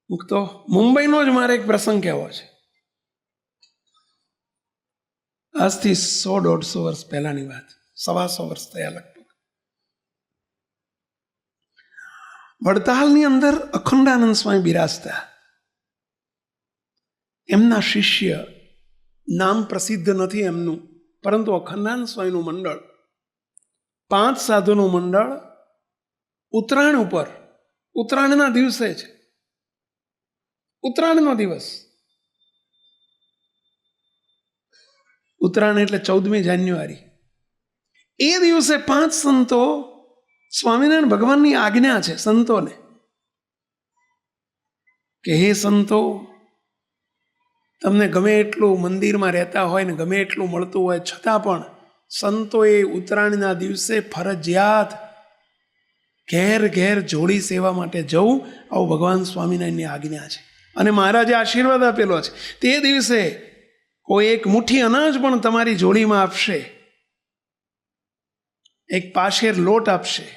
તો મુંબઈનો જ મારે એક પ્રસંગ કહેવો છે. આજથી 100-150 વર્ષ પહેલાની વાત, 125 વર્ષ થયા લગભગ. વડતાલની અંદર અખંડાનંદ સ્વામી બિરાજતા. એમના શિષ્ય, નામ પ્રસિદ્ધ નથી એમનું, પરંતુ અખંડાનંદ સ્વામીનું મંડળ, 5 સાધુનું મંડળ ઉત્તરાયણ ઉપર, ઉત્તરાયણના દિવસે છે, ઉત્તરાયણનો દિવસ, ઉત્તરાયણ એટલે 14મી જાન્યુઆરી, એ દિવસે 5 સંતો, સ્વામિનારાયણ ભગવાનની આજ્ઞા છે સંતોને કે હે સંતો, તમને ગમે એટલું મંદિરમાં રહેતા હોય ને ગમે એટલું મળતું હોય છતાં પણ સંતોએ ઉત્તરાયણના દિવસે ફરજિયાત ઘેર ઘેર જોડી સેવા માટે જવું, આવું ભગવાન સ્વામિનારાયણની આજ્ઞા છે. અને મહારાજે આશીર્વાદ આપેલો છે, તે દિવસે કોઈ એક મુઠ્ઠી અનાજ પણ તમારી જોડીમાં આપશે, એક પાશેર લોટ આપશે,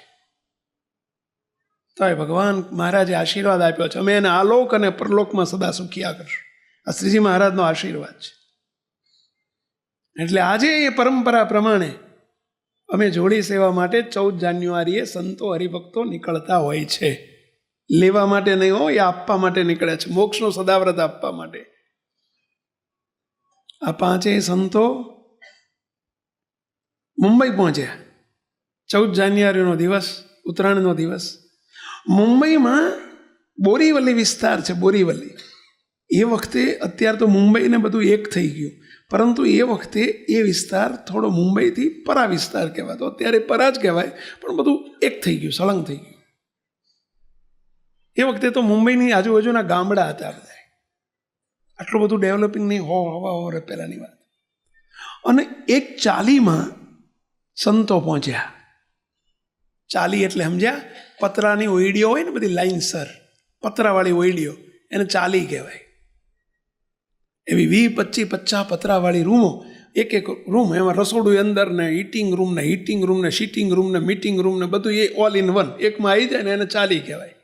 તો એ ભગવાન મહારાજે આશીર્વાદ આપ્યો છે, અમે એને આલોક અને પરલોકમાં સદા સુખિયા કરશું. આ શ્રીજી મહારાજનો આશીર્વાદ છે. એટલે આજે એ પરંપરા પ્રમાણે અમે જોડી સેવા માટે 14 જાન્યુઆરીએ સંતો હરિભક્તો નીકળતા હોય છે. લેવા માટે નહીં હોય, એ આપવા માટે નીકળે છે, મોક્ષનો સદાવ્રત આપવા માટે. આ 5 સંતો મુંબઈ પહોંચ્યા 14 જાન્યુઆરીનો દિવસ, ઉત્તરાયણનો દિવસ. મુંબઈમાં બોરીવલી વિસ્તાર છે, બોરીવલી. એ વખતે, અત્યારે તો મુંબઈને બધું એક થઈ ગયું, પરંતુ એ વખતે એ વિસ્તાર થોડો મુંબઈથી પરા વિસ્તાર કહેવાતો. અત્યારે પરા જ કહેવાય, પણ બધું એક થઈ ગયું, સળંગ થઈ ગયું. એ વખતે તો મુંબઈની આજુબાજુના ગામડા હતા બધા, આટલું બધું ડેવલપિંગ નહીં, હવા પહેલાંની વાત. અને એક ચાલીમાં સંતો પહોંચ્યા. ચાલી એટલે સમજ્યા, પતરાની ઓયડીઓ હોય ને બધી લાઈનસર, પતરાવાળી ઓયડીઓ, એને ચાલી કહેવાય. એવી 20, 25, 50 પતરાવાળી રૂમો, એક રૂમ, એમાં રસોડું અંદર ને હીટિંગ રૂમ ને સીટિંગ રૂમ ને મીટિંગ રૂમ ને બધું એ ઓલ ઇન વન એકમાં આવી જાય ને એને ચાલી કહેવાય.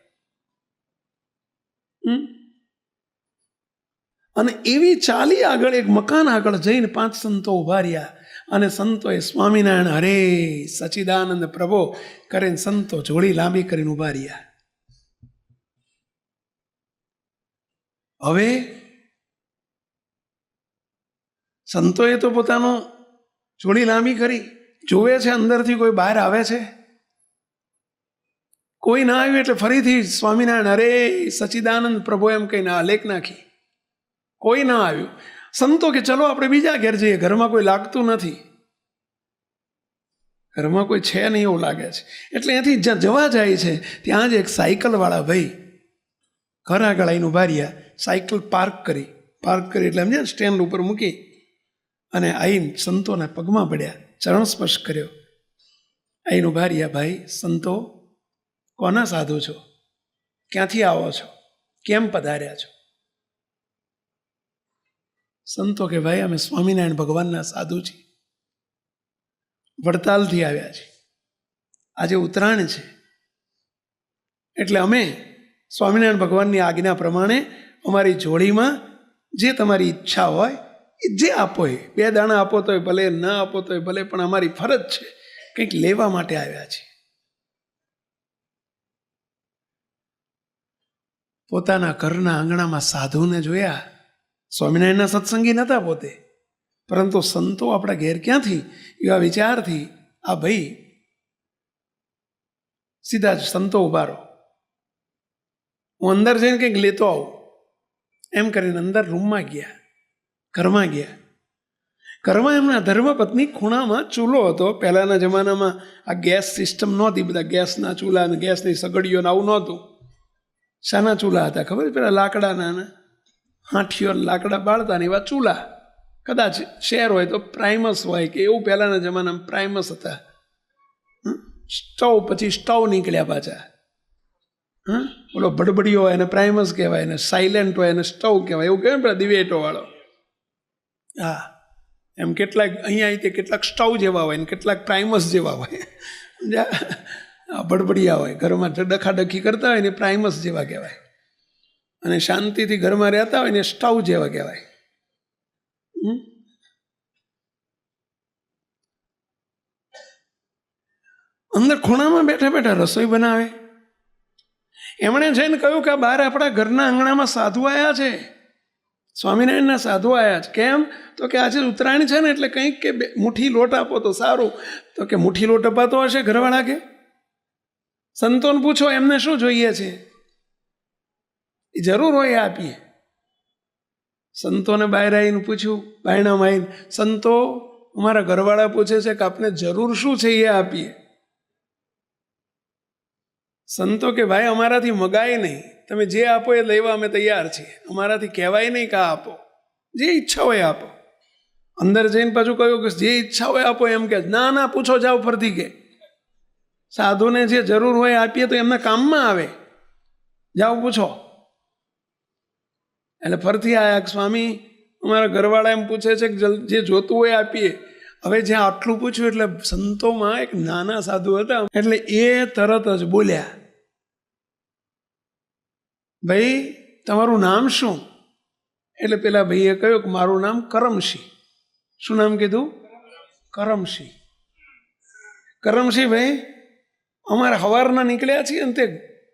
અને એવી ચાલી આગળ એક મકાન આગળ જઈને 5 સંતો ઉભા રહ્યા, અને સંતોએ સ્વામિનારાયણ હરે સચિદાનંદ પ્રભો કરીને સંતો જોડી લાંબી કરીને ઉભા રહ્યા. હવે સંતોએ તો પોતાનો જોડી લાંબી કરી, જોવે છે અંદરથી કોઈ બહાર આવે છે, કોઈ ના આવ્યું એટલે ફરીથી સ્વામિનારાયણ હરે સચિદાનંદ પ્રભુ એમ કહીને આલેખ નાખી. કોઈ ના આવ્યું. સંતો કે ચલો આપણે બીજા ઘેર જઈએ, ઘરમાં કોઈ લાગતું નથી, ઘરમાં કોઈ છે નહીં એવું લાગે છે. એટલે અહીંથી જ્યાં જવા જાય છે ત્યાં જ એક સાયકલવાળા ભાઈ ઘર આગળ આવીને ઉભા રહ્યા, સાયકલ પાર્ક કરી એટલે સમજ્યા, સ્ટેન્ડ ઉપર મૂકી અને આવીને સંતોના પગમાં પડ્યા, ચરણ સ્પર્શ કર્યો, આવીને ઉભા રહ્યા. ભાઈ સંતો, કોના સાધુ છો? ક્યાંથી આવો છો? કેમ પધાર્યા છો? સંતો કે ભાઈ અમે સ્વામિનારાયણ ભગવાનના સાધુ છીએ, વડતાલથી આવ્યા છીએ, આજે ઉત્તરાયણ છે એટલે અમે સ્વામિનારાયણ ભગવાનની આજ્ઞા પ્રમાણે અમારી જોડીમાં જે તમારી ઈચ્છા હોય એ જે આપો, એ 2 દાણા આપો તોય ભલે, ના આપો તોય ભલે, પણ અમારી ફરજ છે, કંઈક લેવા માટે આવ્યા છે. પોતાના ઘરના આંગણામાં સાધુને જોયા. સ્વામિનારાયણના સત્સંગી નહોતા પોતે, પરંતુ સંતો આપણા ઘેર ક્યાંથી, એવા વિચારથી આ ભાઈ સીધા જ સંતો ઉભા રહો, હું અંદર જઈને કંઈક લેતો આવું એમ કરીને અંદર રૂમમાં ગયા, ઘરમાં ગયા. ઘરમાં એમના ધર્મપત્ની ખૂણામાં ચૂલો હતો. પહેલાંના જમાનામાં આ ગેસ સિસ્ટમ નહોતી, બધા ગેસના ચૂલા અને ગેસની સગડીઓ આવું નહોતું. શાના ચૂલા હતા ખબર? પેલા લાકડાના હાંઠીઓ લાકડા બાળતા ને એવા ચૂલા. કદાચ શહેર હોય તો પ્રાઇમસ હોય કે એવું, પહેલાંના જમાનામાં પ્રાઇમસ હતા. સ્ટવ, પછી સ્ટવ નીકળ્યા પાછા. ઓલો બડબડીયો હોય એને પ્રાઇમસ કહેવાય, એને સાયલેન્ટ હોય એને સ્ટવ કહેવાય, એવું કહેવાય પેલા દિવેટો વાળો. હા, એમ કેટલાક અહીંયા કેટલાક સ્ટવ જેવા હોય ને કેટલાક પ્રાઇમસ જેવા હોય. બડબડિયા હોય, ઘરમાં ડખાડખી કરતા હોય ને પ્રાઇમસ જેવા કહેવાય. અને શાંતિથી ઘરમાં રહેતા હોય ને સ્ટવ જેવા કહેવાય. અંદર ખૂણામાં બેઠા બેઠા રસોઈ બનાવે. એમણે જઈને કહ્યું કે બહાર આપણા ઘરના આંગણામાં સાધુ આવ્યા છે, સ્વામિનારાયણના સાધુ આવ્યા છે. કેમ? તો કે આજે ઉત્તરાયણ છે ને એટલે કંઈક કે મુઠ્ઠી લોટ આપો તો સારું. તો કે મુઠ્ઠી લોટ અપાતો હશે ઘરવાળા કે? સંતોને પૂછો એમને શું જોઈએ છે, એ જરૂર હોય આપીએ. સંતોને બહાર આવીને પૂછ્યું, બાયણામાં આવીને, સંતો અમારા ઘરવાળા પૂછે છે કે આપને જરૂર શું છે એ આપીએ. સંતો કે ભાઈ અમારાથી મગાય નહીં, તમે જે આપો એ લેવા અમે તૈયાર છીએ, અમારાથી કહેવાય નહીં કે આપો, જે ઈચ્છા હોય આપો. અંદર જઈને પાછું કહ્યું કે જે ઈચ્છા હોય આપો, એમ કે ના ના પૂછો જાઓ ફરતી કે સાધુને જે જરૂર હોય આપીએ તો એમના કામમાં આવે, જાઓ પૂછો. એટલે ફરતી આયા, સ્વામી અમારા ઘરવાળા એમ પૂછે છે કે જે જોતું હોય આપીએ. હવે જ્યાં આટલું પૂછ્યું એટલે સંતોમાં એક નાના સાધુ હતા, એટલે એ તરત જ બોલ્યા, ભાઈ તમારું નામ શું? એટલે પેલા ભાઈએ કહ્યું કે મારું નામ કરમસિંહ. શું નામ કીધું? કરમસિંહ. કરમસિંહ ભાઈ અમારે સવારના નીકળ્યા છીએ ને તે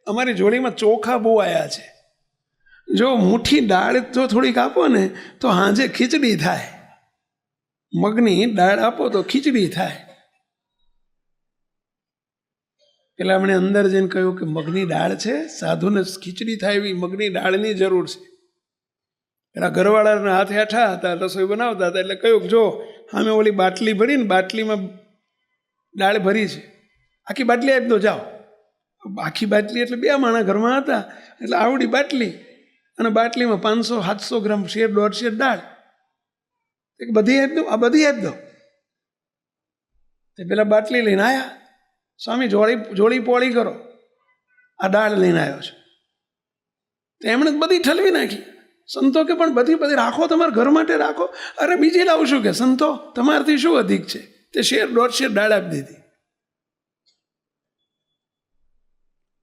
અમારી જોડીમાં ચોખા બહુ આવ્યા છે, જો મુઠ્ઠી દાળ જો થોડીક આપો ને તો સાંજે ખીચડી થાય, મગની દાળ આપો તો ખીચડી થાય. પેલા એમણે અંદર જઈને કહ્યું કે મગની દાળ છે, સાધુને ખીચડી થાય એવી મગની દાળની જરૂર છે. એના ઘરવાળાના હાથે હેઠા હતા, રસોઈ બનાવતા હતા, એટલે કહ્યું જો સામે ઓલી બાટલી ભરીને બાટલીમાં દાળ ભરી છે, આખી બાટલી આપી દો જાઓ. આખી બાટલી એટલે 2 માણસ ઘરમાં હતા, એટલે આવડી બાટલી, અને બાટલીમાં 500-700 ગ્રામ શેર 1.5 શેર દાળ, બધી આપી દો, આ બધી આપી દો. તે પેલા બાટલી લઈને આવ્યા, સ્વામી જોડી પોળી કરો, આ દાળ લઈને આવ્યો છે. તો એમણે બધી ઠલવી નાખી. સંતો કે પણ બધી રાખો, તમારા ઘર માટે રાખો. અરે બીજી લાવશું કે સંતો, તમારાથી શું અધિક છે? તે શેર 1.5 શેર દાળ આપી દીધી.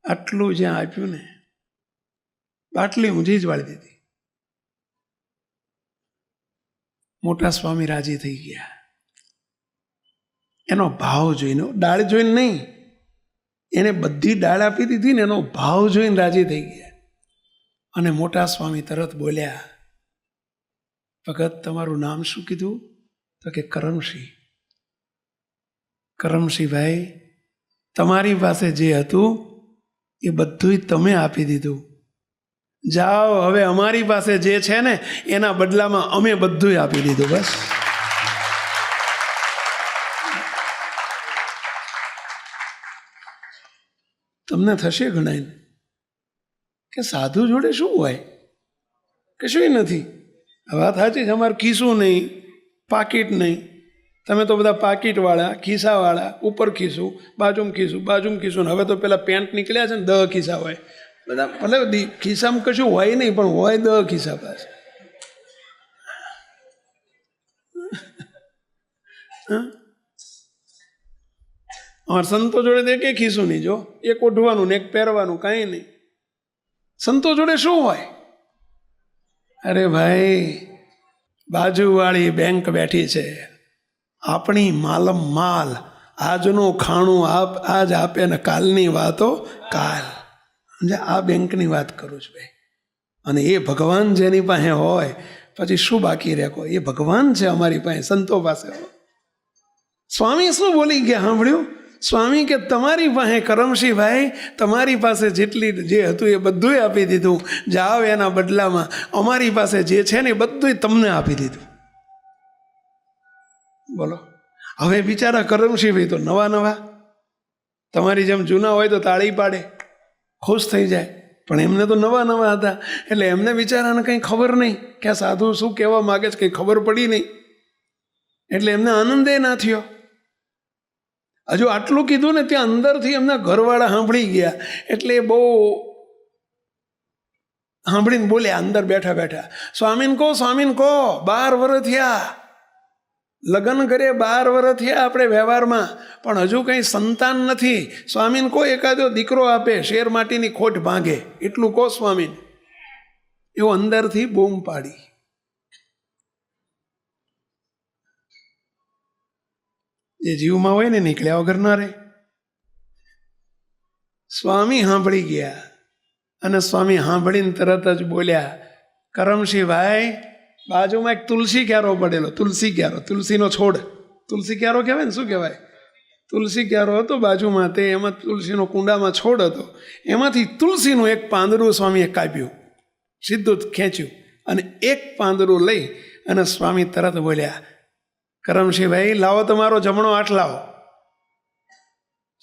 આટલું જ્યાં આપ્યું ને, બાટલી ઊંધી જ વાળી દીધી. મોટા સ્વામી રાજી થઈ ગયા. એનો ભાવ જોઈને, દાળ જોઈને નહીં, એને બધી દાળ આપી દીધી ને એનો ભાવ જોઈને રાજી થઈ ગયા. અને મોટા સ્વામી તરત બોલ્યા, ભગત તમારું નામ શું કીધું? તો કે કરમસિંહ. કરમસિંહ ભાઈ તમારી પાસે જે હતું એ બધું તમે આપી દીધું, જાઓ હવે અમારી પાસે જે છે ને એના બદલામાં અમે બધું આપી દીધું. બસ તમને થશે ઘણાને કે સાધુ જોડે શું હોય, કશું નથી. વાત સાચી છે, અમારે ખિસ્સું નહીં, પાકીટ નહીં. તમે તો બધા પાકીટવાળા, ખિસ્સાવાળા, ઉપર ખિસ્સું, બાજુમાં ખિસ્સું. હવે તો પેલા પેન્ટ નીકળ્યા છે ને 10 ખિસ્સા હોય બધા, ભલે ખિસ્સામાં કશું હોય નહીં પણ હોય 10 ખિસ્સા પાસે. અમારે સંતો જોડે તો એક ખિસ્સું નહીં, જો એક ઓઢવાનું ને એક પહેરવાનું, કાંઈ નહીં. સંતો જોડે શું હોય? અરે ભાઈ બાજુવાળી બેંક બેઠી છે, આપણી માલમ માલ, આજનું ખાણું આજ આપે ને કાલની વાતો કાલ. આ બેંકની વાત કરું છું ભાઈ. અને એ ભગવાન જેની પાસે હોય પછી શું બાકી રહે? એ ભગવાન છે અમારી પાસે, સંતો પાસે હોય. સ્વામી શું બોલી ગયા સાંભળ્યું? સ્વામી કે તમારી પાસે કરમસિંહભાઈ, તમારી પાસે જેટલી જે હતું એ બધું આપી દીધું, જાઓ એના બદલામાં અમારી પાસે જે છે ને એ બધું તમને આપી દીધું. બોલો હવે બિચારા કરમસિંહભાઈ તો નવા તમારી જેમ જૂના હોય તો તાળી પાડે, ખુશ થઈ જાય, પણ એમને તો નવા હતા, એટલે એમને બિચારાને કંઈ ખબર નહીં કે આ સાધુ શું કહેવા માગે છે, કંઈ ખબર પડી નહીં, એટલે એમને આનંદે ના થયો. હજુ આટલું કીધું ને ત્યાં અંદરથી એમના ઘરવાળા સાંભળી ગયા, એટલે બહુ સાંભળીને બોલ્યા અંદર બેઠા બેઠા, સ્વામીને કહો 12 વર્ષ થયા, લગ્ન કરીએ 12 વર્ષ થયા આપણે વ્યવહારમાં, પણ હજુ કંઈ સંતાન નથી. સ્વામીને કહો એકાદો દીકરો આપે, શેર માટીની ખોટ ભાંગે, એટલું કહો સ્વામીને. એવો અંદરથી બૂમ પાડી. જે જીવમાં હોય ને નીકળ્યા વગર ના રહે. સ્વામી સાંભળી ગયા અને સ્વામી સાંભળીને તરત જ બોલ્યા, કરમશીભાઈ, બાજુમાં એક તુલસી ક્યારો પડેલો, તુલસી ક્યારો, તુલસીનો છોડ, તુલસી ક્યારો કહેવાય ને, શું કહેવાય? તુલસી ક્યારો હતો બાજુમાં, તે એમાં તુલસીનો કુંડામાં છોડ હતો, એમાંથી તુલસીનું એક પાંદડું સ્વામીએ કાપ્યું, સીધું ખેંચ્યું અને એક પાંદડું લઈ અને સ્વામી તરત બોલ્યા, કરમશીભાઈ, લાવો તમારો જમણો હાથ લાવો.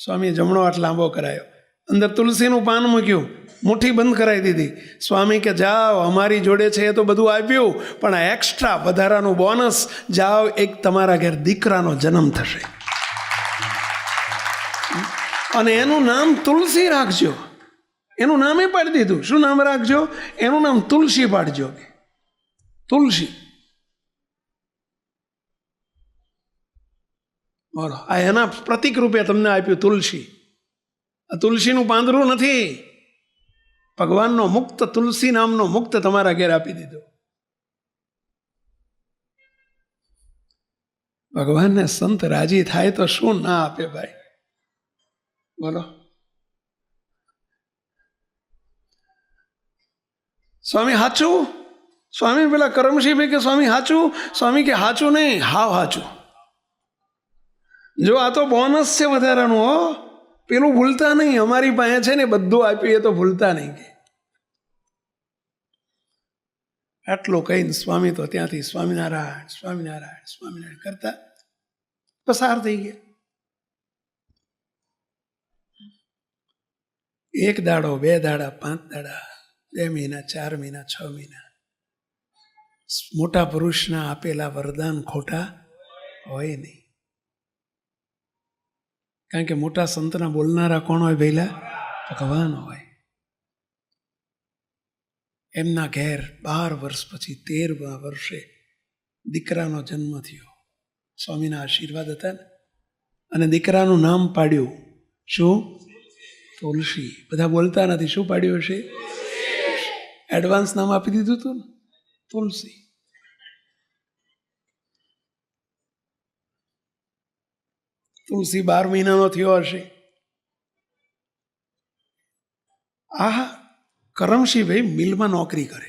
સ્વામીએ જમણો હાથ લાંબો કરાયો, અંદર તુલસીનું પાન મૂક્યું, મુઠ્ઠી બંધ કરાવી દીધી. સ્વામી કે જાઓ, અમારી જોડે છે એ તો બધું આપ્યું, પણ આ એક્સ્ટ્રા વધારાનું બોનસ, જાઓ, એક તમારા ઘેર દીકરાનો જન્મ થશે અને એનું નામ તુલસી રાખજો. એનું નામે પાડી દીધું. શું નામ રાખજો? એનું નામ તુલસી પાડજો. તુલસી. બોલો, આ એના પ્રતિક રૂપે તમને આપ્યું તુલસી. આ તુલસીનું પાંદડું નથી, ભગવાનનો મુક્ત, તુલસી નામનો મુક્ત તમારા ઘેર આપી દીધો. ભગવાનને સંત રાજી થાય તો શું ના આપે ભાઈ, બોલો. સ્વામી હાચું? સ્વામી પેલા કરમશીભાઈ કે સ્વામી હાચું? સ્વામી કે હાચું નહીં, હાવ હાચું. જો આ તો બોનસ છે વધારાનું, હો, પેલું ભૂલતા નહીં. અમારી પાસે છે ને બધું આપ્યું, એ તો ભૂલતા નહીં. આટલું કહીને સ્વામી તો ત્યાંથી સ્વામિનારાયણ સ્વામિનારાયણ સ્વામિનારાયણ કરતા પસાર થઈ ગયા. એક દાડો, બે દાડા, 5 દાડા, 2 મહિના, 4 મહિના, 6 મહિના, મોટા પુરુષના આપેલા વરદાન ખોટા હોય નહીં. કારણ કે મોટા સંતના બોલનારા કોણ હોય પહેલા? ભગવાન હોય. એમના ઘેર 12 વર્ષ પછી 13મા વર્ષે દીકરાનો જન્મ થયો. સ્વામીના આશીર્વાદ હતા ને, અને દીકરાનું નામ પાડ્યું શું? તુલસી. બધા બોલતા નથી, શું પાડ્યું હશે? એડવાન્સ નામ આપી દીધું હતું ને, તુલસી. તુલસી 12 મહિનાનો થયો હશે. આહા, કરમશીભાઈ મિલમાં નોકરી કરે,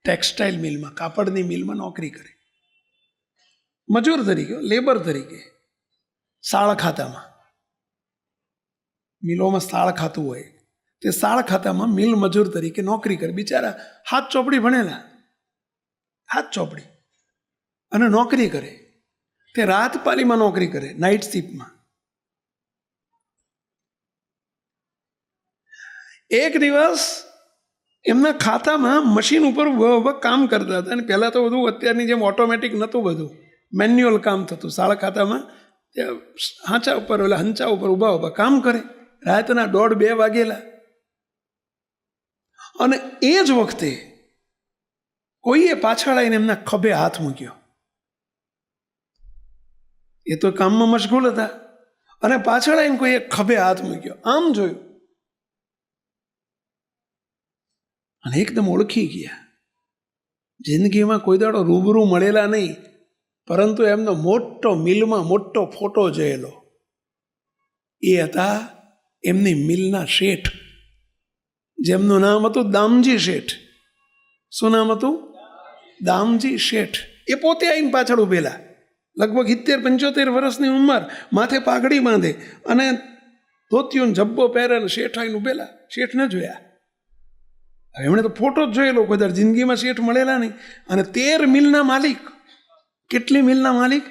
ટેક્સટાઇલ મિલમાં, કાપડની મિલમાં નોકરી કરે, મજૂર તરીકે, લેબર તરીકે, સાળ ખાતામાં. મિલોમાં સાળ ખાતું હોય, તે સાળ ખાતામાં મિલ મજૂર તરીકે નોકરી કરે. બિચારા હાથ ચોપડી ભણેલા, હાથ ચોપડી, અને નોકરી કરે. તે રાત પાલીમાં નોકરી કરે, નાઇટ શિફ્ટમાં. એક દિવસ એમના ખાતામાં મશીન ઉપર કામ કરતા હતા. અને પહેલાં તો બધું અત્યારની જેમ ઓટોમેટિક નહોતું, બધું મેન્યુઅલ કામ થતું. સાળ ખાતામાં હાંચા ઉપર, એટલે હંચા ઉપર ઊભા કામ કરે. રાતના 1:30-2 વાગેલા. અને એ જ વખતે કોઈએ પાછળ આવીને એમના ખભે હાથ મૂક્યો. એ તો કામમાં મશગુલ હતા, અને પાછળ આવીને કોઈએ ખભે હાથ મૂક્યો. આમ જોયું અને એકદમ ઓળખી ગયા. જિંદગીમાં કોઈ દાડો રૂબરૂ મળેલા નહીં, પરંતુ એમનો મોટો મિલમાં મોટો ફોટો જોયેલો. એ હતા એમની મિલના શેઠ, જેમનું નામ હતું દામજી શેઠ. શું નામ હતું? દામજી શેઠ. એ પોતે આવીને પાછળ ઉભેલા, લગભગ 70-75 વર્ષની ઉંમર, માથે પાઘડી બાંધે અને ધોતિયો જબ્બો પહેરે, શેઠ આવીને ઉભેલા. શેઠ ન જોયા. એમણે તો ફોટો જ જોયેલો, કોઈ દર જિંદગીમાં શેઠ મળેલા નહીં. અને 13 મિલના માલિક. કેટલી મિલના માલિક?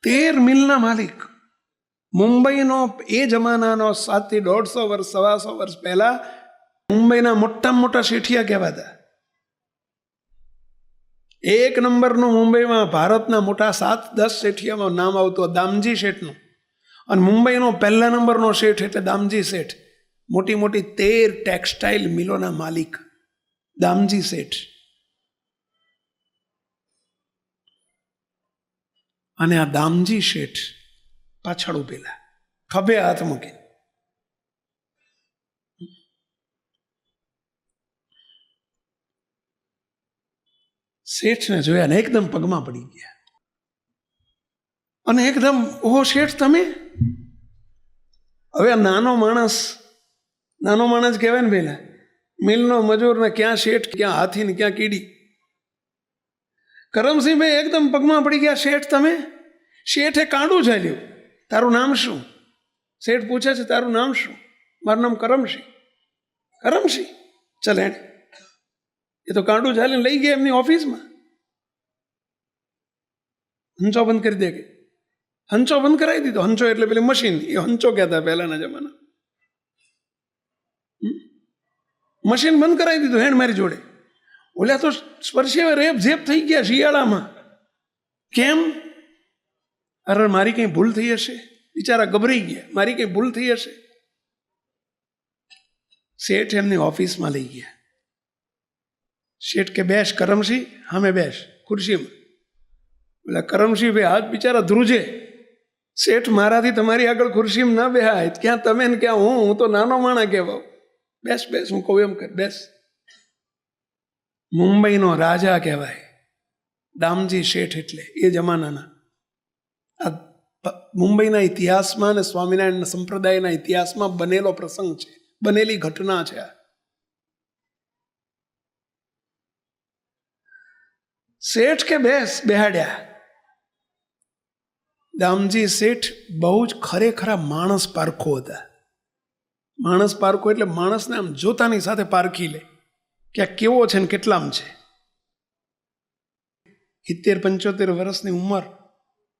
13 મિલના માલિક. મુંબઈનો એ જમાનાનો 100 થી 150 વર્ષ, 125 વર્ષ પહેલા મુંબઈના મોટામાં મોટા શેઠિયા કહેવાતા. 1 નંબરનું મુંબઈમાં ભારતના મોટા 7-10 શેઠિયામાં નામ આવતું દામજી શેઠનું. અને મુંબઈનો 1લા નંબરનો શેઠ એટલે દામજી શેઠ. મોટી મોટી 13 ટેક્સટાઇલ મિલોના માલિક દામજી શેઠ. અને આ દામજી શેઠ પાછળ ઉભેલા, ખભે હાથ મૂકે. શેઠને જોયા ને એકદમ પગમાં પડી ગયા અને એકદમ, ઓહો શેઠ તમે? હવે આ નાનો માણસ કહેવાય ને પેલા, મિલનો મજૂર ને ક્યાં શેઠ, ક્યાં હાથી ને ક્યાં કીડી. કરમસિંહભાઈ એકદમ પગમાં પડી ગયા, શેઠ તમે? શેઠે કાંડું ઝાલ્યું, તારું નામ શું? શેઠ પૂછે છે, તારું નામ શું? મારું નામ કરમસિંહ. કરમસિંહ? ચાલ હેડ. એ તો કાંડું ઝાલીને લઈ ગયા એમની ઓફિસમાં. હંચો બંધ કરી દે કે. હંચો બંધ કરાવી દીધો. હંચો એટલે પેલી મશીન, એ હંચો કહેતા પહેલાના જમાના. મશીન બંધ કરાવી દીધું હેડ મારી જોડે. ઓલા તો સ્પર્શે રેપ ઝેપ થઈ ગયા શિયાળામાં. કેમ? અરે મારી કંઈ ભૂલ થઈ હશે. બિચારા ગભરાઈ ગયા, મારી કંઈ ભૂલ થઈ હશે. શેઠ એમની ઓફિસમાં લઈ ગયા. શેઠ કે બેસ કરમસિંહ, હામે બેસ ખુરશીમાં. એટલે કરમસિંહ ભાઈ હાથ બિચારા ધ્રુજે. શેઠ મારાથી તમારી આગળ ખુરશીમાં ના બેહાય, ક્યાં તમે ને ક્યાં હું તો નાનો માણા કહેવાઉં. બેસ બેસ, હું કહું એમ કર, બેસ. મુંબઈનો રાજા કહેવાય દામજી શેઠ, એટલે એ જમાનાના. આ મુંબઈના ઇતિહાસમાં અને સ્વામિનારાયણ સંપ્રદાયના ઇતિહાસમાં બનેલો પ્રસંગ છે, બનેલી ઘટના છે આ. શેઠ કે બેસ, બેહાડ્યા. દામજી શેઠ બહુ જ ખરેખરા માણસ પારખો હતા. માણસ પારખો એટલે માણસને આમ જોતાની સાથે પારખી લે કે આ કેવો છે ને કેટલામ છે. 70-75 વર્ષની ઉંમર,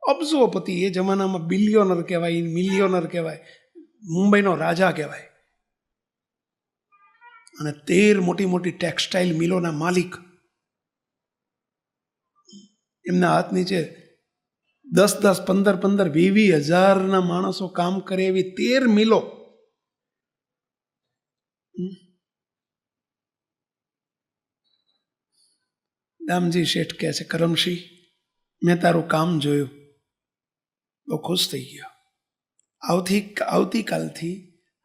અબજોપતિ, એ જમાનામાં બિલિયોનર કહેવાય, મિલિયોનર કહેવાય, મુંબઈનો રાજા કહેવાય. અને 13 મોટી મોટી ટેક્સટાઇલ મિલોના માલિક. એમના હાથ નીચે 10-10, 15-15, 20-20 હજારના માણસો કામ કરે એવી 13 મિલો. દામજી શેઠ કહે છે, કરમસિંહ મેં તારું કામ જોયું, બહુ ખુશ થઈ ગયો. આવતીકાલથી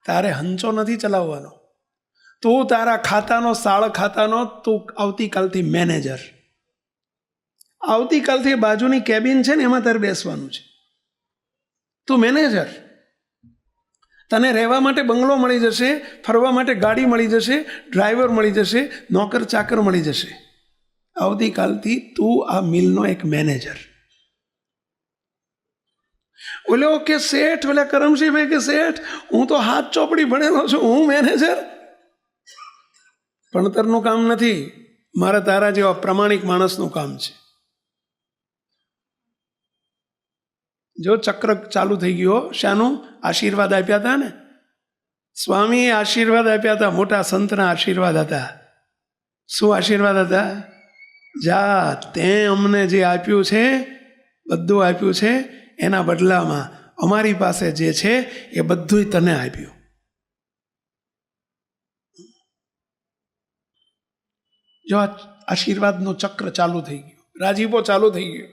તારે હંચો નથી ચલાવવાનો. તું તારા ખાતાનો, સાળ ખાતાનો, તું આવતીકાલથી મેનેજર. આવતીકાલથી બાજુની કેબિન છે ને એમાં તારે બેસવાનું છે. તું મેનેજર. તને રહેવા માટે બંગલો મળી જશે, ફરવા માટે ગાડી મળી જશે, ડ્રાઈવર મળી જશે, નોકર ચાકર મળી જશે. આવતીકાલથી તું આ મિલનો એક મેનેજર. ઓલો કે શેઠ, ઓલા કરમસિંહભાઈ કે શેઠ હું તો હાથ ચોપડી ભણેલો છું, હું મેનેજર? ભણતરનું કામ નથી, મારા તારા જેવા પ્રમાણિક માણસનું કામ છે. જો ચક્ર ચાલુ થઈ ગયો. શાનું? આશીર્વાદ આપ્યા હતા ને સ્વામીએ, આશીર્વાદ આપ્યા હતા, મોટા સંતના આશીર્વાદ હતા. શું આશીર્વાદ હતા? જા, તે અમને જે આપ્યું છે, બધું આપ્યું છે, એના બદલામાં અમારી પાસે જે છે એ બધું તને આપ્યું. જો આ આશીર્વાદનું ચક્ર ચાલુ થઈ ગયું, રાજીપો ચાલુ થઈ ગયો.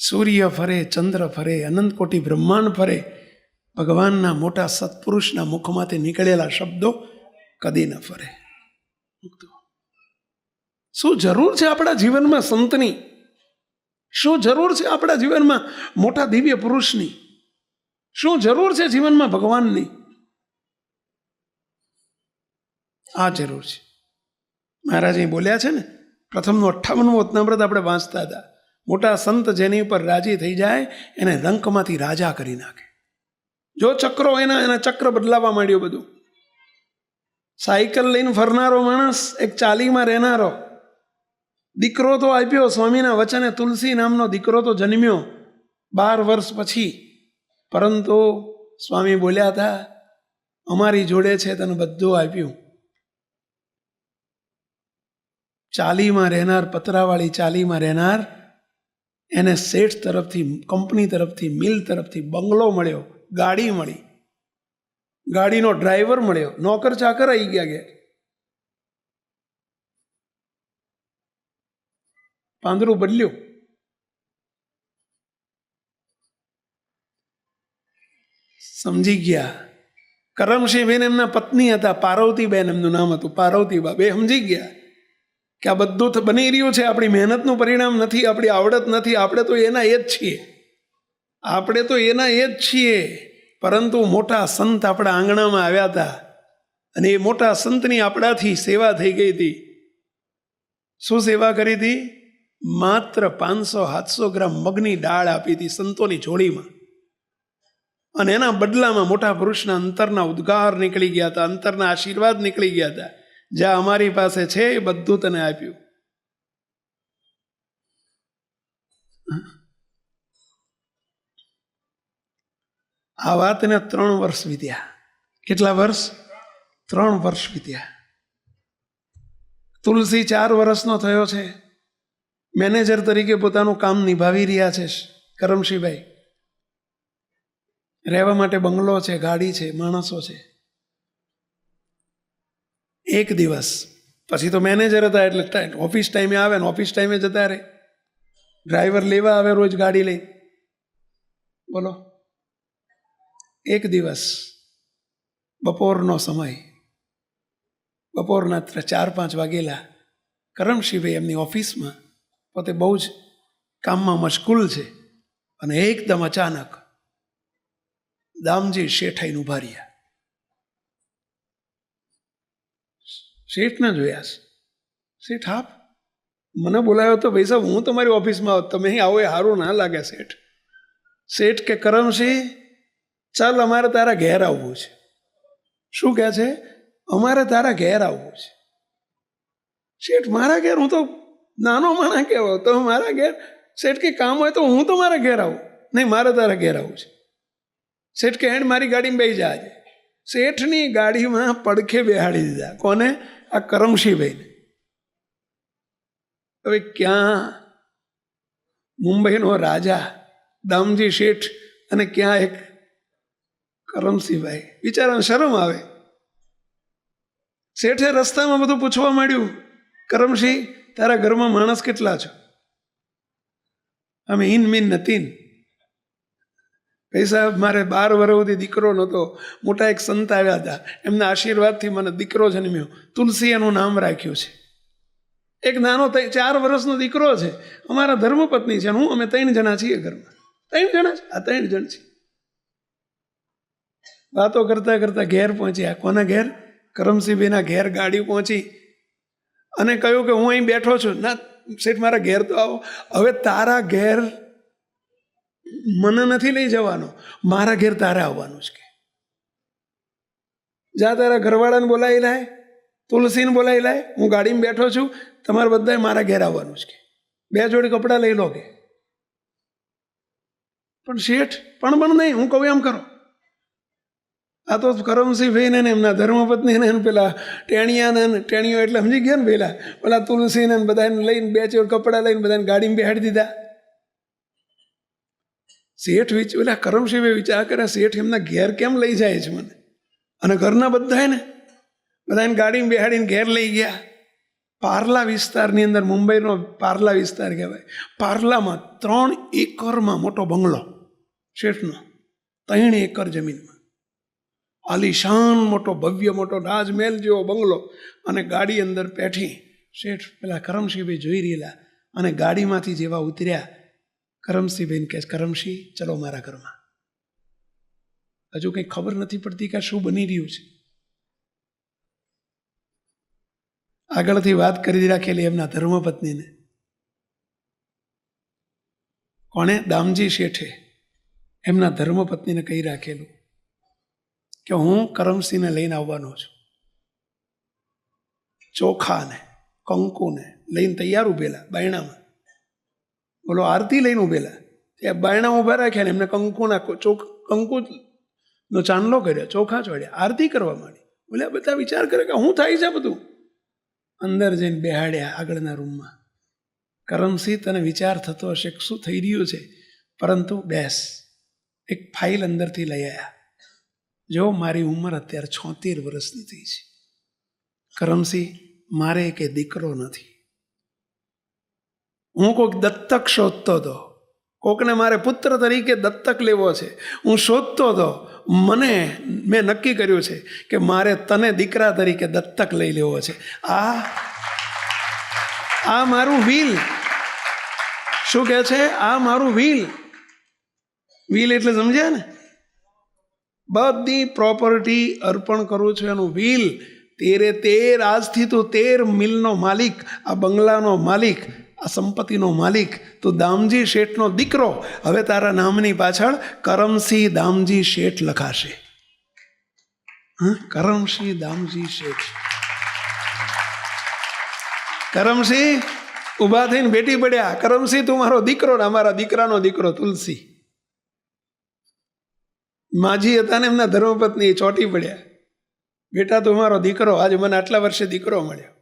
સૂર્ય ફરે, ચંદ્ર ફરે, અનંત કોટી બ્રહ્માંડ ફરે, ભગવાનના મોટા સત્પુરુષના મુખમાંથી નીકળેલા શબ્દો કદી ન ફરે. શું જરૂર છે આપણા જીવનમાં સંતની? શું જરૂર છે આપણા જીવનમાં મોટા દિવ્ય પુરુષની? શું જરૂર છે જીવનમાં ભગવાનની? આ જરૂર છે. મહારાજ અહીં બોલ્યા છે ને, પ્રથમનું 58મું વતનામૃત આપણે વાંચતા હતા. મોટા સંત જેની ઉપર રાજી થઈ જાય એને રંકમાંથી રાજા કરી નાખે. જો ચક્રો એના ચક્ર બદલાવા માંડ્યો બધું. સાયકલ લઈને ફરનારો માણસ એક ચાલીમાં રહેનારો. દીકરો તો આપ્યો સ્વામીના વચને, તુલસી નામનો દીકરો તો જન્મ્યો 12 વર્ષ પછી. પરંતુ સ્વામી બોલ્યા હતા, અમારી જોડે છે તને બધું આપ્યું. ચાલીમાં રહેનાર, પતરાવાળી ચાલીમાં રહેનાર, એને શેઠ તરફથી, કંપની તરફથી, મિલ તરફથી બંગલો મળ્યો, ગાડી મળી, ગાડીનો ડ્રાઈવર મળ્યો, નોકર ચાકર આવી ગયા ઘેર. પાંદરું બદલ્યું. સમજી ગયા. કરમસિંહબેન એમના પત્ની હતા, પાર્વતીબેન એમનું નામ હતું, પાર્વતીબા. બે સમજી ગયા કે આ બધું બની રહ્યું છે, આપણી મહેનતનું પરિણામ નથી, આપણી આવડત નથી, આપણે તો એના એ જ છીએ, આપણે તો એના એ જ છીએ. પરંતુ મોટા સંત આપણા આંગણામાં આવ્યા હતા અને એ મોટા સંતની આપણાથી સેવા થઈ ગઈ હતી. શું સેવા કરી હતી? માત્ર 500-700 ગ્રામ મગની દાળ આપી હતી સંતોની જોડીમાં, અને એના બદલામાં મોટા પુરુષના અંતરના ઉદ્ગાર નીકળી ગયા હતા, અંતરના આશીર્વાદ નીકળી ગયા હતા. જ્યાં અમારી પાસે છે એ બધું તને આપ્યું. આ વાતને 3 વર્ષ વીત્યા. કેટલા વર્ષ? 3 વર્ષ વીત્યા. તુલસી 4 વર્ષનો થયો છે, મેનેજર તરીકે પોતાનું કામ નિભાવી રહ્યા છે. કરમશીભાઈ રહેવા માટે બંગલો છે, ગાડી છે, માણસો છે. એક દિવસ પછી તો મેનેજર હતા એટલે ઓફિસ ટાઈમે આવે ને ઓફિસ ટાઈમે જતા રહે. ડ્રાઈવર લેવા આવે રોજ ગાડી લઈ. બોલો, એક દિવસ બપોરનો સમય, બપોરના 4-5 વાગેલા, કરમશીભાઈ એમની ઓફિસમાં પોતે બહુ જ કામમાં મશગુલ છે, અને એકદમ અચાનક દામજી શેઠ આઈને ઊભા રહ્યા. શેઠને જોયા છે. શેઠ આપ મને બોલાવ્યો તો ભાઈ સાહેબ, હું તમારી ઓફિસમાં આવું, તમે અહીં આવો એ સારું ના લાગે. શેઠ શેઠ કે કરમસિંહ ચાલ અમારે તારા ઘેર આવવું છે. શું કહે છે? અમારે તારા ઘેર આવવું છે. શેઠ મારા ઘેર? હું તો નાનો માણસ કેવો, તમે મારા ઘેર? શેઠ કે કામ હોય તો હું તો મારા ઘેર આવું. નહીં, મારે તારા ઘેર આવવું છે. શેઠ કે હેડ મારી ગાડીમાં બેસી જા. આજે શેઠની ગાડીમાં પડખે બેહાડી દીધા. કોને? આ કરમશીભાઈને. હવે ક્યાં મુંબઈનો રાજા દામજી શેઠ અને ક્યાં એક કરમસિંહભાઈ. બિચારાને શરમ આવે. શેઠે રસ્તામાં બધું પૂછવા માંડ્યું, કરમસિંહ તારા ઘરમાં માણસ કેટલા છો? અમે ઈન મીન નતીન. ભાઈ સાહેબ મારે 12 વર્ષ સુધી દીકરો નહોતો, મોટા એક સંત આવ્યા હતા, એમના આશીર્વાદથી મને દીકરો જન્મ્યો, તુલસી એનું નામ રાખ્યું છે. એક નાનો 4 વર્ષનો દીકરો છે, અમારા ધર્મપત્ની છે, હું, અમે 3 જણા છીએ ઘરમાં. 3 જણા છે, આ 3 જણ છે. વાતો કરતા કરતા ઘેર પહોંચ્યા. કોના ઘેર? કરમસિંહભાઈના ઘેર ગાડી પહોંચી અને કહ્યું કે હું અહીં બેઠો છું. ના શેઠ મારા ઘેર તો આવો. હવે તારા ઘેર મને નથી લઈ જવાનો, મારા ઘેર તારે આવવાનું છે. કે જા તારા ઘરવાળાને બોલાવી લાય, તુલસીને બોલાવી લાય, હું ગાડીમાં બેઠો છું, તમારે બધાએ મારા ઘેર આવવાનું છે. 2 જોડી કપડાં લઈ લો. કે પણ શેઠ પણ નહીં, હું કહું એમ કરો. આ તો કરમસિંહભાઈને ને એમના ધર્મપત્નીને પેલા ટેણીઓ એટલે સમજી ગયા ને, પેલા તુલસીને બધાને લઈને 2 જોડ કપડાં લઈને બધાને ગાડીમાં બેહાડી દીધા. શેઠ પેલા કરમસિંહભાઈ વિચાર કરે, શેઠ એમના ઘેર કેમ લઈ જાય છે મને? અને ઘરના બધાને ગાડીમાં બેહાડીને ઘેર લઈ ગયા. પાર્લા વિસ્તારની અંદર, મુંબઈનો પાર્લા વિસ્તાર કહેવાય, પાર્લામાં 3 એકરમાં મોટો બંગલો શેઠનો. 3 એકર જમીનમાં આલિશાન મોટો ભવ્ય મોટો રાજમહેલ જેવો બંગલો. અને ગાડી અંદર બેઠી શેઠ પેલા કરમસિંહભાઈ જોઈ રહેલા, અને ગાડીમાંથી જેવા ઉતર્યા કરમસિંહભાઈને કહે, કરમસિંહ ચલો મારા ઘરમાં. હજુ કંઈ ખબર નથી પડતી કે શું બની રહ્યું છે. આગળથી વાત કરી રાખેલી એમના ધર્મપત્નીને. કોણે? દામજી શેઠે એમના ધર્મપત્નીને કહી રાખેલું કે હું કરમસિંહને લઈને આવવાનો છું. ચોખાને કંકુને લઈને તૈયાર ઉભેલા બાયણામાં. બોલો, આરતી લઈને ઉભેલા. ત્યાં બાયણા ઊભા રાખ્યા ને એમને કંકુનો ચાંદલો કર્યો, ચોખા ચોડ્યા, આરતી કરવા માંડી. બોલે બધા વિચાર કરે કે શું થાય છે બધું. અંદર જઈને બેહાડ્યા આગળના રૂમમાં. કરમસિંહ તને વિચાર થતો હશે કે શું થઈ રહ્યું છે, પરંતુ બેસ. એક ફાઇલ અંદરથી લઈ આવ્યા. જો મારી ઉંમર અત્યારે 76 વર્ષની થઈ છે. કરમસિંહ મારે કે દીકરો નથી. હું કોઈક દત્તક શોધતો હતો, કોકને મારે પુત્ર તરીકે દત્તક લેવો છે. હું શોધતો હતો, મેં નક્કી કર્યું છે કે મારે તને દીકરા તરીકે દત્તક લઈ લેવો છે. આ મારું વ્હીલ. શું કહે છે? આ મારું વ્હીલ. વ્હીલ એટલે સમજ્યા ને? બધી પ્રોપર્ટી અર્પણ કરું છું એનું વ્હીલ. તેરે 13, આજથી તું 13 મિલનો માલિક, આ બંગલાનો માલિક, આ સંપત્તિનો માલિક, તો દામજી શેઠનો દીકરો. હવે તારા નામની પાછળ કરમસિંહ દામજી શેઠ લખાશે. કરમસિંહ દામજી શેઠ. કરમસિંહ ઊભા થઈને બેટી પડ્યા. કરમસિંહ તું મારો દીકરો ને અમારા દીકરાનો દીકરો તુલસી. માજી હતા ને એમના ધર્મપત્ની ચોટી પડ્યા. બેટા તું મારો દીકરો, આજે મને આટલા વર્ષે દીકરો મળ્યો.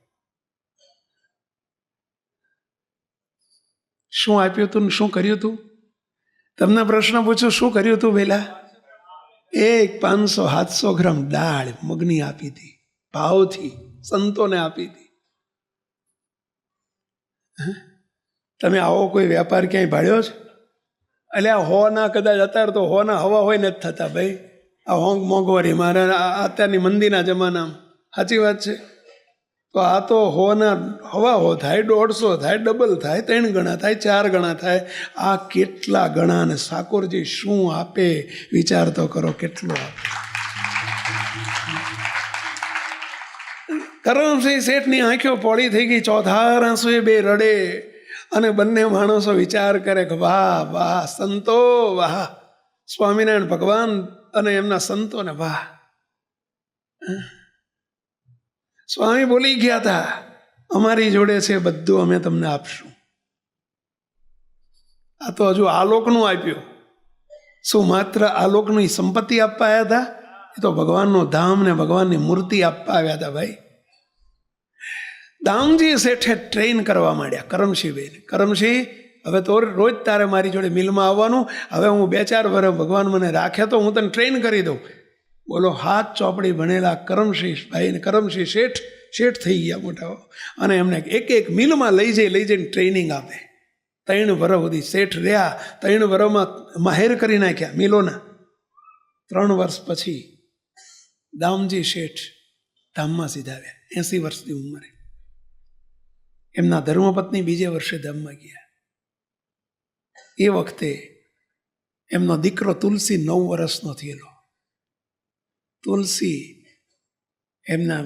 શું આપ્યું તું, શું કર્યું તું? તમને પ્રશ્ન પૂછું, શું કર્યું તું? પેલા 500-700 ગ્રામ દાળ મગની આપી હતી, ભાવથી સંતોને આપી હતી. તમે આવો કોઈ વેપાર ક્યાંય ભાડ્યો છે? એટલે આ હો ના કદાચ અત્યારે તો હો ના હવા હોય નથી થતા ભાઈ. આ હોંગ મોંઘવારી મારે અત્યારની મંદીના જમાનામાં. સાચી વાત છે. તો આ તો હોના હવા હો થાય, 150 થાય, ડબલ થાય, 3 ગણા થાય, 4 ગણા થાય. આ કેટલા ગણા ને સાકોરજી શું આપે વિચાર તો કરો, કેટલું આપે. કરમસિંહ શેઠની આંખો પોળી થઈ ગઈ. ચોથા આંસુએ બે રડે અને બંને માણસો વિચાર કરે કે વાહ વાહ સંતો, વાહ સ્વામિનારાયણ ભગવાન અને એમના સંતોને વાહ. સ્વામી બોલી ગયા હતા, અમારી જોડે છે બધું, અમે તમને આપશું. આ તો હજુ આલોકનું આપ્યું. શું માત્ર આલોકની સંપત્તિ આપવા આવ્યા હતા? એ તો ભગવાનનું ધામ ને ભગવાનની મૂર્તિ આપવા આવ્યા હતા ભાઈ. દામજી શેઠે ટ્રેન કરવા માંડ્યા કરમસિંહભાઈને. કરમસિંહ, હવે તો રોજ તારે મારી જોડે મિલમાં આવવાનું. હવે હું 2-4 વર્ષ ભગવાન મને રાખે તો હું તને ટ્રેન કરી દઉં. બોલો, હાથ ચોપડી ભણેલા કરમસિંહભાઈ ને કરમસિંહ શેઠ થઈ ગયા મોટા. અને એમને એક મિલમાં લઈ જઈને ટ્રેનિંગ આપે. 3 વર્ષ સુધી શેઠ રહ્યા. 3 વર્ષમાં માહેર કરી નાખ્યા મિલોના. 3 વર્ષ પછી દામજી શેઠ ધામમાં સીધાવ્યા, 80 વર્ષની ઉંમરે. એમના ધર્મપત્ની બીજે વર્ષે ધામમાં ગયા. એ વખતે એમનો દીકરો તુલસી 9 વર્ષનો થયેલો. તુલસી, એમના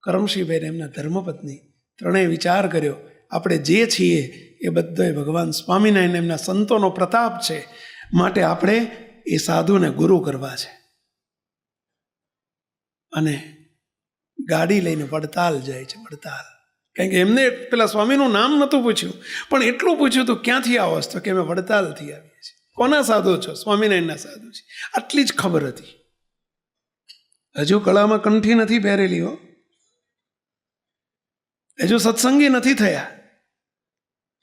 કરમસિંહભાઈ, એમના ધર્મપત્ની ત્રણેય વિચાર કર્યો, આપણે જે છીએ એ બધાય ભગવાન સ્વામિનારાયણ એમના સંતોનો પ્રતાપ છે, માટે આપણે એ સાધુને ગુરુ કરવા છે. અને ગાડી લઈને વડતાલ જાય છે. વડતાલ, કારણ કે એમને પેલા સ્વામીનું નામ નહોતું પૂછ્યું, પણ એટલું પૂછ્યું હતું, ક્યાંથી આવો છો? તો કે અમે વડતાલથી આવીએ છીએ. કોના સાધુ છો? સ્વામિનારાયણના સાધુ છે. આટલી જ ખબર હતી. હજુ ગળામાં કંઠી નથી પહેરેલી હો, હજુ સત્સંગી નથી થયા.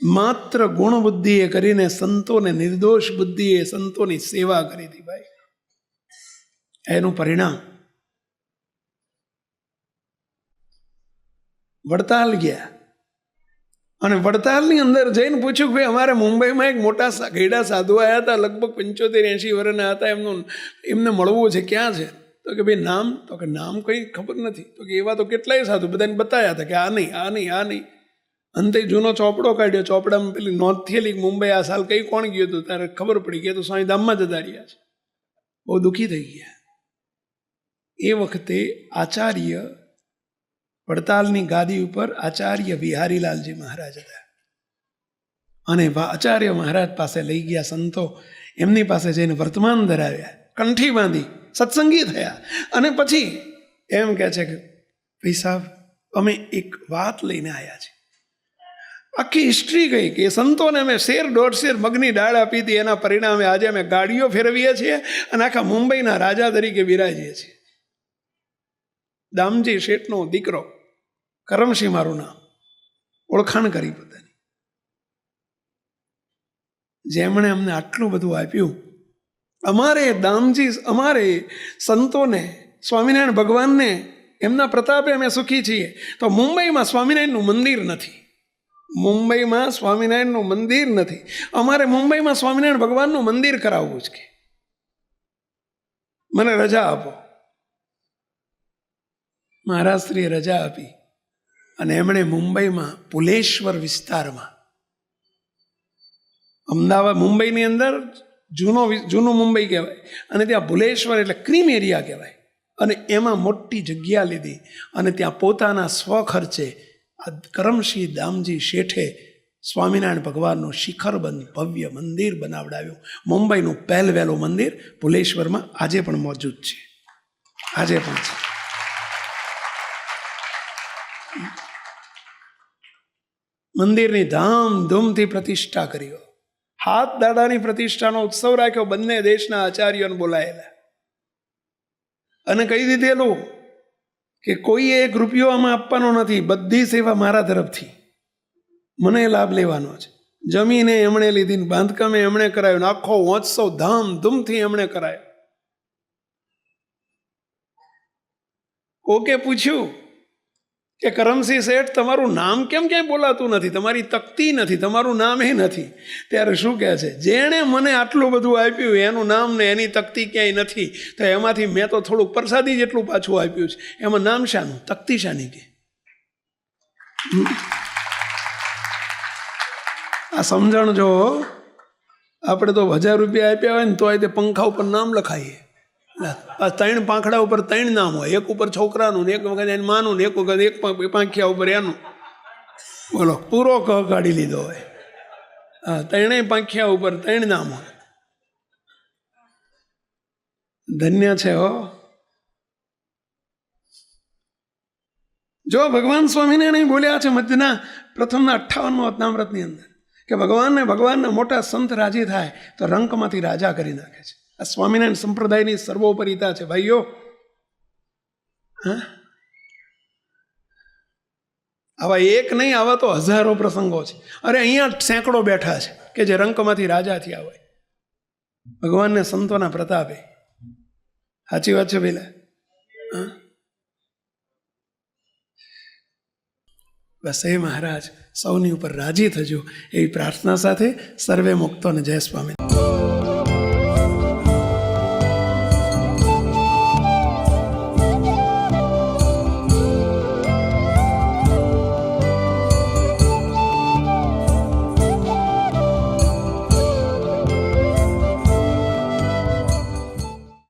માત્ર ગુણ બુદ્ધિએ કરીને સંતોને, નિર્દોષ બુદ્ધિએ સંતોની સેવા કરી હતી ભાઈ. એનું પરિણામ વડતાલ ગયા. અને વડતાલની અંદર જઈને પૂછ્યું કે ભાઈ, અમારે મુંબઈમાં એક મોટા ગેડા સાધુ આવ્યા હતા, લગભગ 75-80 વર્ષના હતા. એમને મળવું છે, ક્યાં છે? તો કે ભાઈ નામ? તો કે નામ કંઈ ખબર નથી. તો કે એવા તો કેટલાય સાધુ, બધાને બતાવ્યા હતા કે આ નહીં, આ નહીં, આ નહીં. અંતે જૂનો ચોપડો કાઢ્યો. ચોપડામાં પેલી નોંધ થયેલી મુંબઈ આ સાલ કઈ કોણ ગયું હતું, ત્યારે ખબર પડી કે તો સ્વામી ધામમાં જતા રહ્યા છે. બહુ દુઃખી થઈ ગયા. એ વખતે આચાર્ય, વડતાલની ગાદી ઉપર આચાર્ય બિહારીલાલજી મહારાજ હતા. અને આચાર્ય મહારાજ પાસે લઈ ગયા સંતો. એમની પાસે જઈને વર્તમાન ધરાવ્યા, કંઠી બાંધી, સત્સંગી થયા. અને પછી એમ કહે છે કે ભાઈ સાહેબ, અમે એક વાત લઈને આવ્યા છીએ. આખી હિસ્ટ્રી કહી કે સંતોને અમે 1.5 શેર મગની દાળ આપી હતી. એના પરિણામે આજે અમે ગાડીઓ ફેરવીએ છીએ અને આખા મુંબઈના રાજા તરીકે બિરાજીએ છીએ. દામજી શેઠનો દીકરો કરમસિંહ મારું નામ, ઓળખાણ કરી પોતાની. જેમણે અમને આટલું બધું આપ્યું, અમારે દામજી, અમારે સંતોને, સ્વામિનારાયણ ભગવાનને, એમના પ્રતાપે અમે સુખી છીએ. તો મુંબઈમાં સ્વામિનારાયણનું મંદિર નથી. મુંબઈમાં સ્વામિનારાયણનું મંદિર નથી. અમારે મુંબઈમાં સ્વામિનારાયણ ભગવાનનું મંદિર કરાવવું છે. મને રજા આપો. મહારાજશ્રીએ રજા આપી અને એમણે મુંબઈમાં ભુલેશ્વર વિસ્તારમાં, અમદાવાદ મુંબઈની અંદર જૂનું મુંબઈ કહેવાય, અને ત્યાં ભુલેશ્વર એટલે ક્રીમ એરિયા કહેવાય, અને એમાં મોટી જગ્યા લીધી અને ત્યાં પોતાના સ્વખર્ચે આ કરમસિંહ દામજી શેઠે સ્વામિનારાયણ ભગવાનનું શિખરબંધ ભવ્ય મંદિર બનાવડાવ્યું. મુંબઈનું પહેલવહેલું મંદિર ભુલેશ્વરમાં આજે પણ મોજૂદ છે, આજે પણ છે. મંદિરની ધામધૂમથી પ્રતિષ્ઠા કરી, હાથ દાડાની પ્રતિષ્ઠાનો ઉત્સવ રાખ્યો, બંને દેશના આચાર્યોને બોલાયેલા અને કહી દીધેલું કે કોઈએ એક રૂપિયો આમાં આપવાનો નથી, બધી સેવા મારા તરફથી, મને લાભ લેવાનો છે. જમીને એમણે લીધી, બાંધકામે એમણે કરાયું, આખો મહોત્સવ ધામધૂમથી એમણે કરાયો. કોકે પૂછ્યું કે કરમસિંહ શેઠ, તમારું નામ કેમ ક્યાંય બોલાતું નથી, તમારી તકતી નથી, તમારું નામ એ નથી. ત્યારે શું કહે છે, જેણે મને આટલું બધું આપ્યું એનું નામ ને એની તકતી ક્યાંય નથી, તો એમાંથી મેં તો થોડુંક પ્રસાદી જેટલું પાછું આપ્યું છે, એમાં નામ શાનું, તકતી શાની? કે આ સમજણ જો આપણે તો 1000 રૂપિયા આપ્યા હોય ને તો તે પંખા ઉપર નામ લખાઈએ, 3 પાંખડા ઉપર 3 નામ હોય, એક ઉપર છોકરાનું ને એક વખત એની માનું ને એક વખત એક પાંખિયા ઉપર એનું. બોલો, પૂરો ક કાઢી લીધો હોય. હા, 3 પાંખિયા ઉપર 3 નામ હોય. ધન્ય છે હો. જો ભગવાન સ્વામિનારાયણ બોલ્યા છે મધ્યના પ્રથમના 58મા વતનામૃતની અંદર કે ભગવાનના મોટા સંત રાજી થાય તો રંકમાંથી રાજા કરી નાખે છે. આ સ્વામિનારાયણ સંપ્રદાયની સર્વોપરિતા છે ભાઈઓ. હા, આવા એક નહીં, આવા તો હજારો પ્રસંગો છે. અરે અહીંયા સેંકડો બેઠા છે કે જે રંકમાંથી રાજા થયા હોય ભગવાનને સંતોના પ્રતાપે. સાચી વાત છે પેલા. હા, બસ એ મહારાજ સૌની ઉપર રાજી થજો એવી પ્રાર્થના સાથે સર્વે મુક્તોને જય સ્વામી.